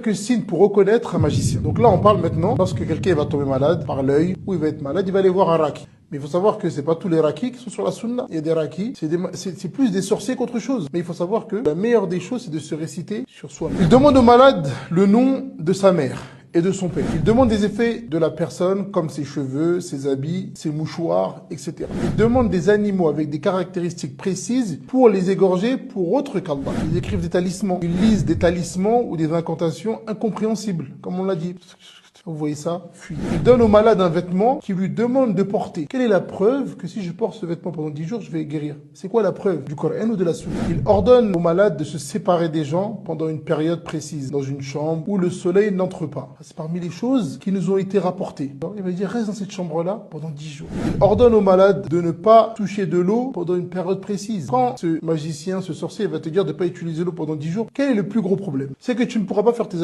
quelques signes pour reconnaître un magicien. Donc là, on parle maintenant lorsque quelqu'un va tomber malade par l'œil ou il va être malade, il va aller voir un raki. Mais il faut savoir que c'est pas tous les rakis qui sont sur la sunna. Il y a des rakis, c'est plus des sorciers qu'autre chose. Mais il faut savoir que la meilleure des choses, c'est de se réciter sur soi-même. Il demande au malade le nom de sa mère et de son père. Il demande des effets de la personne, comme ses cheveux, ses habits, ses mouchoirs, etc. Il demande des animaux avec des caractéristiques précises pour les égorger pour autre qu'Allah. Ils écrivent des talismans. Ils lisent des talismans ou des incantations incompréhensibles, comme on l'a dit. Vous voyez ça? Fuit. Il donne au malade un vêtement qui lui demande de porter. Quelle est la preuve que si je porte ce vêtement pendant 10 jours, je vais guérir? C'est quoi la preuve? Du Coran ou de la Sunna? Il ordonne au malade de se séparer des gens pendant une période précise, dans une chambre où le soleil n'entre pas. C'est parmi les choses qui nous ont été rapportées. Il va dire, reste dans cette chambre-là pendant 10 jours. Il ordonne au malade de ne pas toucher de l'eau pendant une période précise. Quand ce magicien, ce sorcier va te dire de ne pas utiliser l'eau pendant 10 jours, quel est le plus gros problème? C'est que tu ne pourras pas faire tes